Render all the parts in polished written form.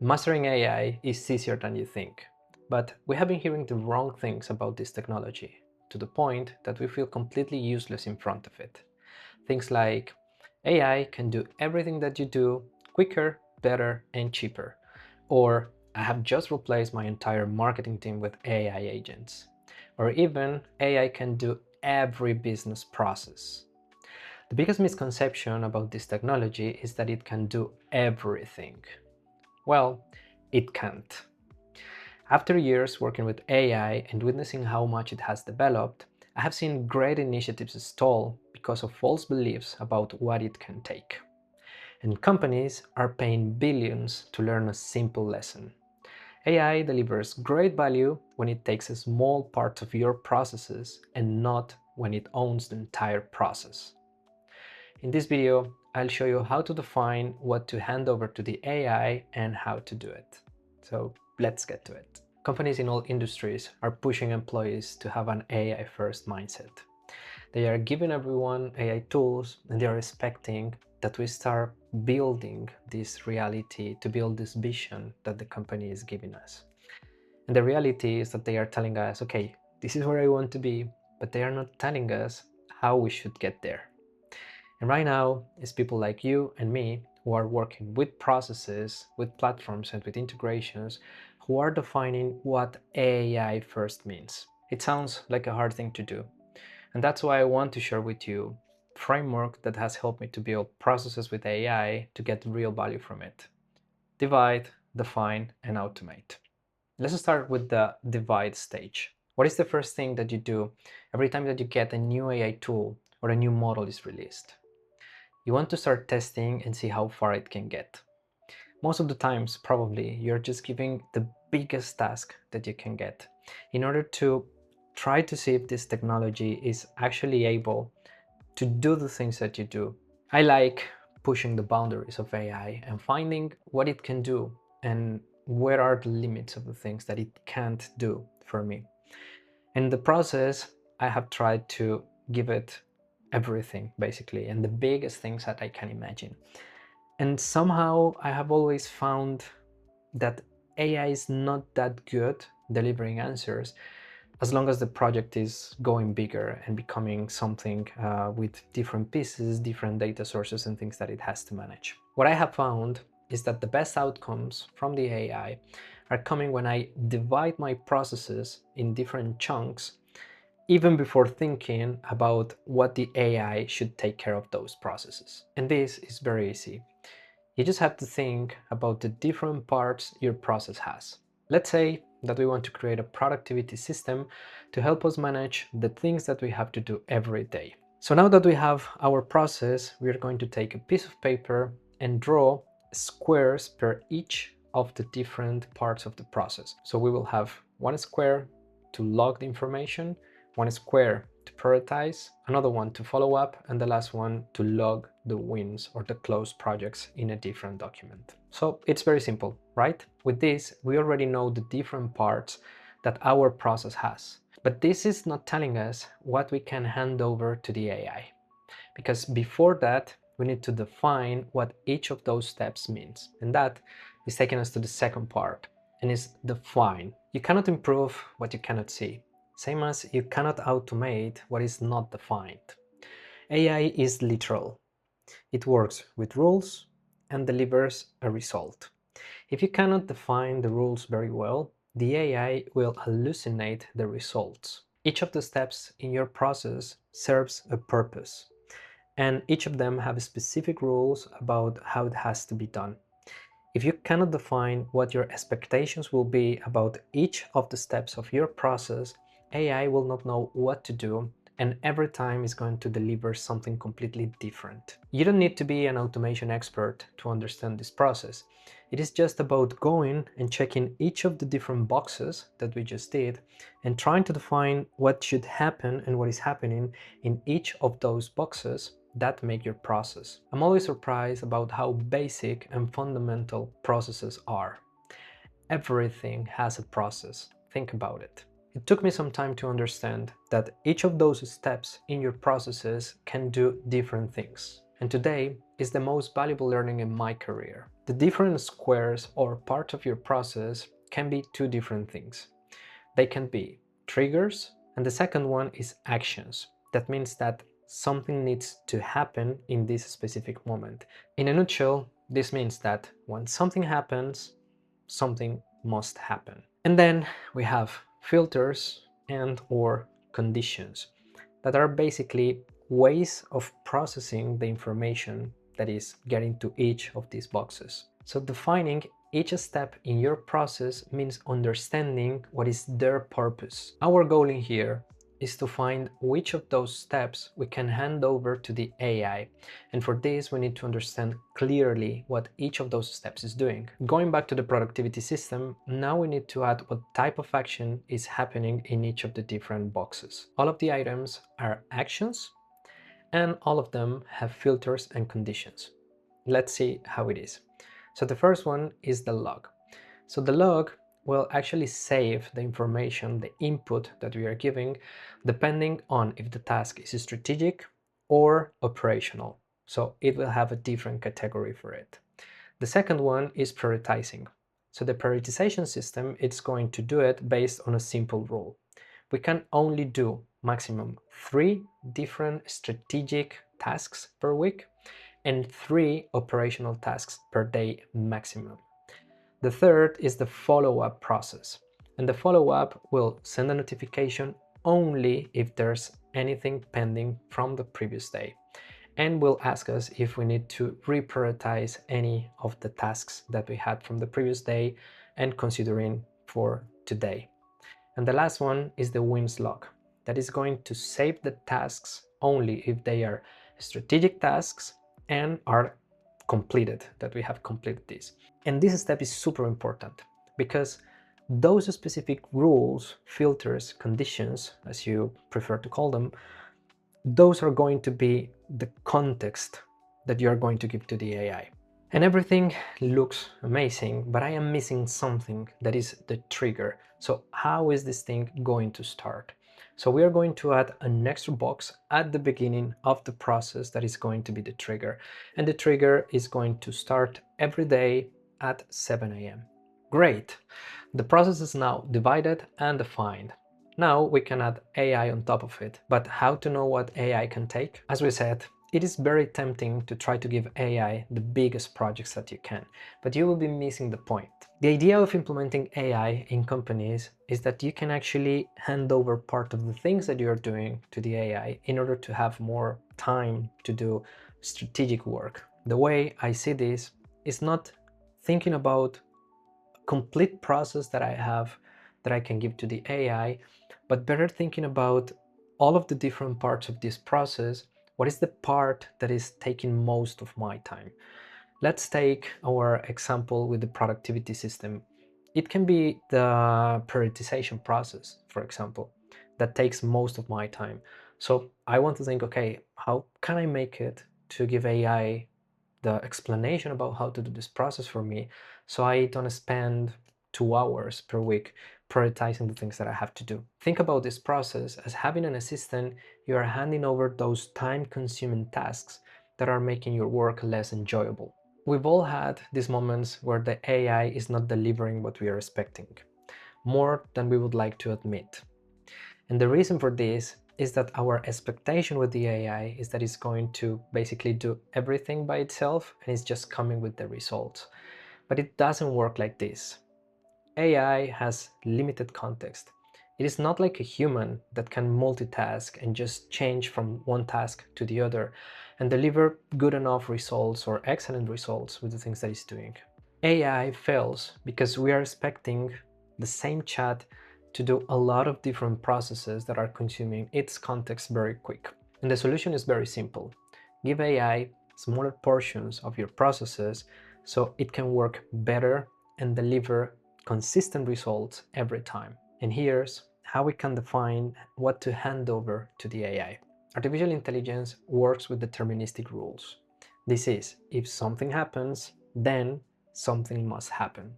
Mastering AI is easier than you think, but we have been hearing the wrong things about this technology, to the point that we feel completely useless in front of it. Things like, AI can do everything that you do quicker, better, and cheaper. Or, I have just replaced my entire marketing team with AI agents. Or even, AI can do every business process. The biggest misconception about this technology is that it can do everything. Well, it can't. After years working with AI and witnessing how much it has developed, I have seen great initiatives stall because of false beliefs about what it can take. And companies are paying billions to learn a simple lesson. AI delivers great value when it takes a small part of your processes and not when it owns the entire process. In this video, I'll show you how to define what to hand over to the AI and how to do it. So let's get to it. Companies in all industries are pushing employees to have an AI-first mindset. They are giving everyone AI tools and they are expecting that we start building this reality, to build this vision that the company is giving us. And the reality is that they are telling us, okay, this is where I want to be, but they are not telling us how we should get there. And right now, it's people like you and me who are working with processes, with platforms, and with integrations who are defining what AI first means. It sounds like a hard thing to do. And that's why I want to share with you a framework that has helped me to build processes with AI to get real value from it. Divide, define, and automate. Let's start with the divide stage. What is the first thing that you do every time that you get a new AI tool or a new model is released? You want to start testing and see how far it can get. Most of the times, probably, you're just giving the biggest task that you can get in order to try to see if this technology is actually able to do the things that you do. I like pushing the boundaries of AI and finding what it can do and where are the limits of the things that it can't do for me. In the process, I have tried to give it everything, basically, and the biggest things that I can imagine. And somehow I have always found that AI is not that good delivering answers as long as the project is going bigger and becoming something with different pieces, different data sources and things that it has to manage. What I have found is that the best outcomes from the AI are coming when I divide my processes in different chunks even before thinking about what the AI should take care of those processes. And this is very easy. You just have to think about the different parts your process has. Let's say that we want to create a productivity system to help us manage the things that we have to do every day. So now that we have our process, we are going to take a piece of paper and draw squares per each of the different parts of the process. So we will have one square to log the information, one square to prioritize, another one to follow up, and the last one to log the wins or the closed projects in a different document. So it's very simple, right? With this, we already know the different parts that our process has. But this is not telling us what we can hand over to the AI. Because before that, we need to define what each of those steps means. And that is taking us to the second part, and is define. You cannot improve what you cannot see. Same as you cannot automate what is not defined. AI is literal. It works with rules and delivers a result. If you cannot define the rules very well, the AI will hallucinate the results. Each of the steps in your process serves a purpose, and each of them have specific rules about how it has to be done. If you cannot define what your expectations will be about each of the steps of your process, AI will not know what to do, and every time is going to deliver something completely different. You don't need to be an automation expert to understand this process. It is just about going and checking each of the different boxes that we just did and trying to define what should happen and what is happening in each of those boxes that make your process. I'm always surprised about how basic and fundamental processes are. Everything has a process. Think about it. It took me some time to understand that each of those steps in your processes can do different things. and today is the most valuable learning in my career. The different squares or parts of your process can be two different things. They can be triggers, and the second one is actions. That means that something needs to happen in this specific moment. In a nutshell, this means that when something happens, something must happen. And then we have filters and or conditions that are basically ways of processing the information that is getting to each of these boxes. So defining each step in your process means understanding what is their purpose. Our goal in here is to find which of those steps we can hand over to the AI. And for this, we need to understand clearly what each of those steps is doing. Going back to the productivity system, now we need to add what type of action is happening in each of the different boxes. All of the items are actions, and all of them have filters and conditions. Let's see how it is. So the first one is the log. So the log will actually save the information, the input that we are giving, depending on if the task is strategic or operational. So it will have a different category for it. The second one is prioritizing. So the prioritization system, it's going to do it based on a simple rule. We can only do maximum 3 different strategic tasks per week and 3 operational tasks per day maximum. The third is the follow-up process, and the follow-up will send a notification only if there's anything pending from the previous day, and will ask us if we need to reprioritize any of the tasks that we had from the previous day and considering for today. And the last one is the wins log, that is going to save the tasks only if they are strategic tasks and are completed, that we have completed this. And this step is super important because those specific rules, filters, conditions, as you prefer to call them, those are going to be the context that you're going to give to the AI. And everything looks amazing, but I am missing something, that is the trigger. So how is this thing going to start? So we are going to add an extra box at the beginning of the process that is going to be the trigger. And the trigger is going to start every day at 7 a.m. Great. The process is now divided and defined. Now we can add AI on top of it. But how to know what AI can take? As we said, it is very tempting to try to give AI the biggest projects that you can, but you will be missing the point. The idea of implementing AI in companies is that you can actually hand over part of the things that you're doing to the AI in order to have more time to do strategic work. The way I see this is not thinking about a complete process that I have that I can give to the AI, but better thinking about all of the different parts of this process. What is the part that is taking most of my time? Let's take our example with the productivity system. It can be the prioritization process, for example, that takes most of my time. So I want to think, okay, how can I make it to give AI the explanation about how to do this process for me, so I don't spend 2 hours per week prioritizing the things that I have to do. Think about this process as having an assistant. You are handing over those time-consuming tasks that are making your work less enjoyable. We've all had these moments where the AI is not delivering what we are expecting, more than we would like to admit. And the reason for this is that our expectation with the AI is that it's going to basically do everything by itself and it's just coming with the results. But it doesn't work like this. AI has limited context. It is not like a human that can multitask and just change from one task to the other and deliver good enough results or excellent results with the things that it's doing. AI fails because we are expecting the same chat to do a lot of different processes that are consuming its context very quick. And the solution is very simple. Give AI smaller portions of your processes so it can work better and deliver consistent results every time. And here's how we can define what to hand over to the AI. Artificial intelligence works with deterministic rules. This is, if something happens, then something must happen.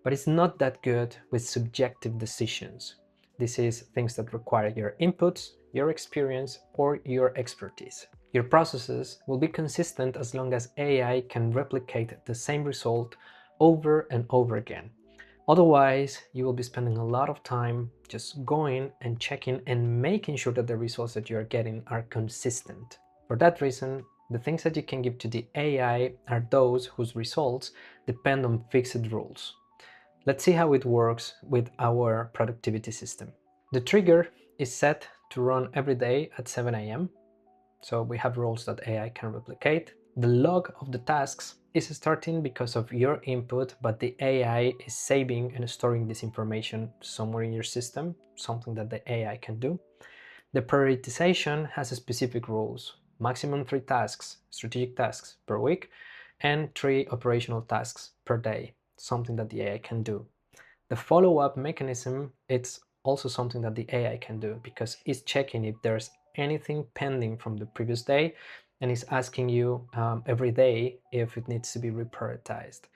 But it's not that good with subjective decisions. This is things that require your inputs, your experience, or your expertise. Your processes will be consistent as long as AI can replicate the same result over and over again. Otherwise, you will be spending a lot of time just going and checking and making sure that the results that you are getting are consistent. For that reason, the things that you can give to the AI are those whose results depend on fixed rules. Let's see how it works with our productivity system. The trigger is set to run every day at 7 a.m. So we have rules that AI can replicate. The log of the tasks is starting because of your input, but the AI is saving and storing this information somewhere in your system, something that the AI can do. The prioritization has specific rules: maximum 3 tasks, strategic tasks per week, and 3 operational tasks per day, something that the AI can do. The follow-up mechanism, it's also something that the AI can do because it's checking if there's anything pending from the previous day, and it's asking you every day if it needs to be reprioritized.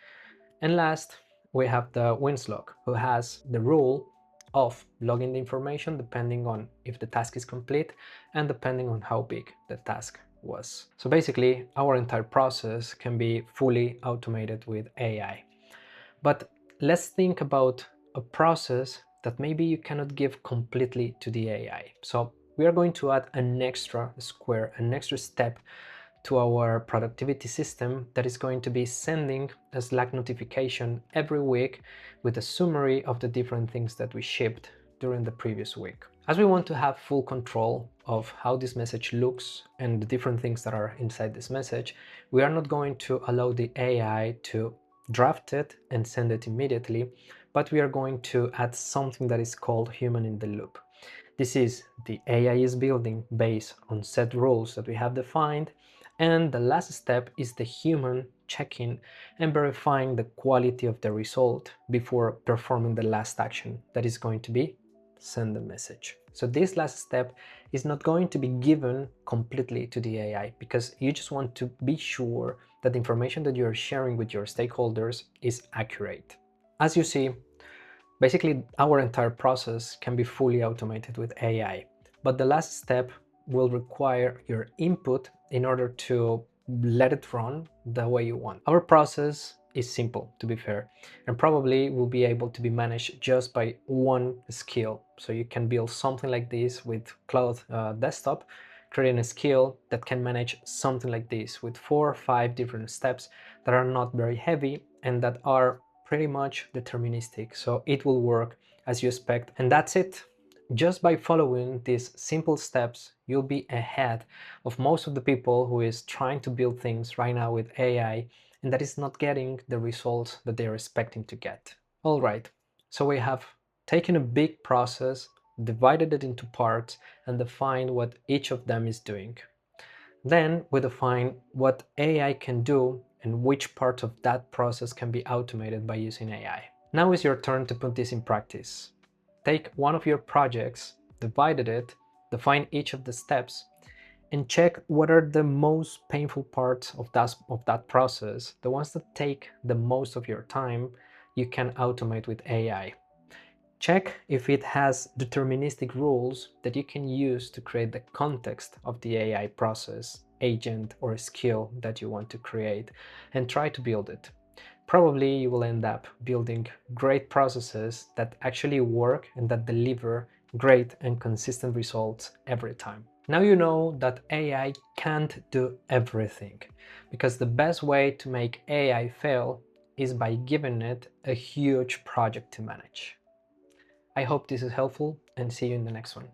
And last, we have the wins log, who has the rule of logging the information depending on if the task is complete and depending on how big the task was. So basically, our entire process can be fully automated with AI. But let's think about a process that maybe you cannot give completely to the AI. So we are going to add an extra square, an extra step to our productivity system that is going to be sending a Slack notification every week with a summary of the different things that we shipped during the previous week. As we want to have full control of how this message looks and the different things that are inside this message, we are not going to allow the AI to draft it and send it immediately, but we are going to add something that is called human in the loop. This is the AI is building based on set rules that we have defined, and the last step is the human checking and verifying the quality of the result before performing the last action that is going to be send the message. So this last step is not going to be given completely to the AI because you just want to be sure that the information that you're sharing with your stakeholders is accurate. As you see, basically our entire process can be fully automated with AI, but the last step will require your input in order to let it run the way you want. Our process is simple, to be fair, and probably will be able to be managed just by one skill. So you can build something like this with Cloud Desktop, creating a skill that can manage something like this with 4 or 5 different steps that are not very heavy and that are pretty much deterministic. So it will work as you expect, and that's it. Just by following these simple steps, you'll be ahead of most of the people who is trying to build things right now with AI and that is not getting the results that they're expecting to get. All right, so we have taken a big process, divided it into parts, and defined what each of them is doing. Then we define what AI can do and which part of that process can be automated by using AI. Now is your turn to put this in practice. Take one of your projects, divide it, define each of the steps, and check what are the most painful parts of that process, the ones that take the most of your time, you can automate with AI. Check if it has deterministic rules that you can use to create the context of the AI process, agent, or skill that you want to create, and try to build it. Probably you will end up building great processes that actually work and that deliver great and consistent results every time. Now you know that AI can't do everything, because the best way to make AI fail is by giving it a huge project to manage. I hope this is helpful and see you in the next one.